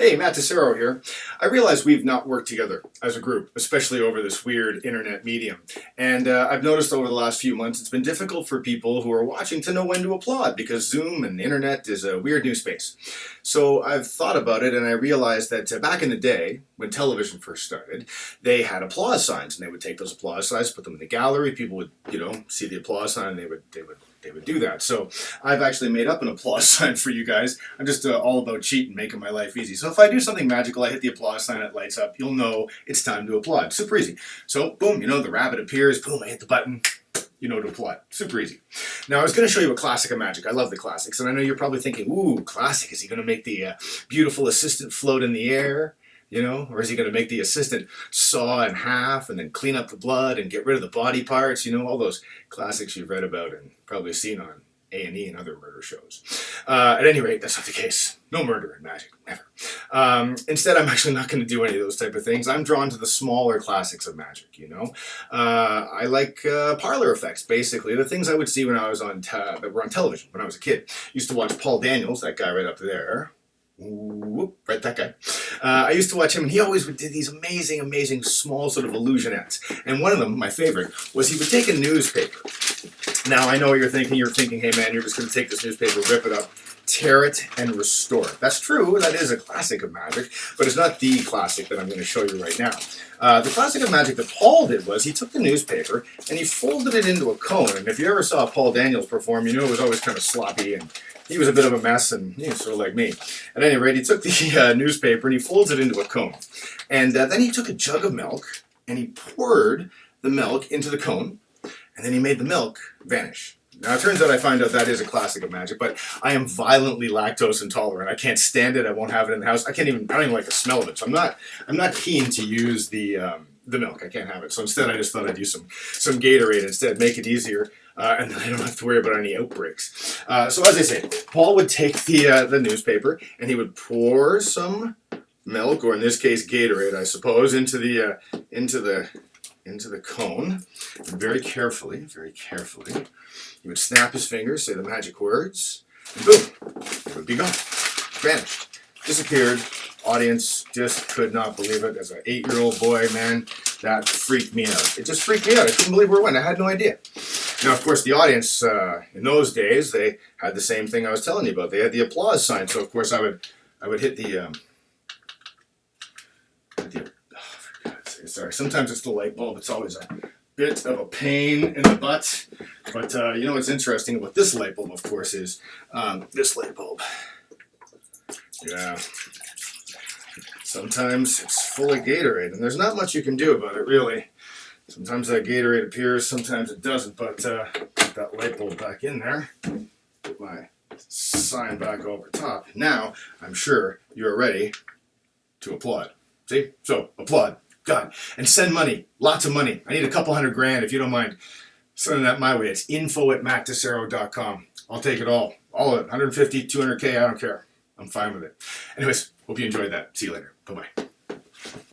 Hey, Matt Tessero here. I realize we've not worked together as a group, especially over this weird internet medium. And I've noticed over the last few months it's been difficult for people who are watching to know when to applaud because Zoom and internet is a weird new space. So I've thought about it and I realized that back in the day, when television first started, they had applause signs and they would take those applause signs, put them in the gallery. People would, see the applause sign and they would do that. So I've actually made up an applause sign for you guys. I'm just all about cheating, making my life easy. So if I do something magical, I hit the applause sign, it lights up, you'll know it's time to applaud. Super easy. So boom, the rabbit appears, boom, I hit the button, to applaud. Super easy. Now I was going to show you a classic of magic. I love the classics, and I know you're probably thinking, ooh, classic, is he going to make the beautiful assistant float in the air? Or is he going to make the assistant saw in half and then clean up the blood and get rid of the body parts? All those classics you've read about and probably seen on A&E and other murder shows. At any rate, that's not the case. No murder in magic, never. Instead, I'm actually not going to do any of those type of things. I'm drawn to the smaller classics of magic, I like parlor effects, basically. The things I would see when I was that were on television when I was a kid. Used to watch Paul Daniels, that guy right up there. Whoop, right, that guy. I used to watch him, and he always did these amazing, small sort of illusionettes. And one of them, my favorite, was he would take a newspaper. Now, I know what you're thinking. You're thinking, hey, man, you're just going to take this newspaper, rip it up, tear it, and restore it. That's true. That is a classic of magic, but it's not the classic that I'm going to show you right now. The classic of magic that Paul did was he took the newspaper and he folded it into a cone. And if you ever saw Paul Daniels perform, you knew it was always kind of sloppy and he was a bit of a mess, and he was sort of like me. At any rate, he took the newspaper and he folds it into a cone. And then he took a jug of milk and he poured the milk into the cone, and then he made the milk vanish. Now, it turns out I find out that is a classic of magic, but I am violently lactose intolerant. I can't stand it. I won't have it in the house. I don't even like the smell of it. So I'm not keen to use the milk. I can't have it. So instead, I just thought I'd use some Gatorade instead, make it easier. And then I don't have to worry about any outbreaks. So as I say, Paul would take the newspaper and he would pour some milk, or in this case Gatorade, I suppose, into the cone. And very carefully, he would snap his fingers, say the magic words, and boom, it would be gone, vanished, disappeared. Audience just could not believe it. As an 8-year-old boy, man, that freaked me out. It just freaked me out. I couldn't believe where it went. I had no idea. Now, of course, the audience in those days, they had the same thing I was telling you about. They had the applause sign. So, of course, I would hit the oh, for God's sake, sorry. Sometimes it's the light bulb. It's always a bit of a pain in the butt. But what's interesting about this light bulb, of course, is this light bulb. Yeah. Sometimes it's full of Gatorade, and there's not much you can do about it, really. Sometimes that Gatorade appears, sometimes it doesn't, but put that light bulb back in there, put my sign back over top. Now, I'm sure you're ready to applaud. See? So, applaud. God. And send money. Lots of money. I need a couple $100,000 if you don't mind sending that my way. It's info@mactessero.com. I'll take it all. All of it. 150, 200K, I don't care. I'm fine with it. Anyways, hope you enjoyed that. See you later. Bye-bye.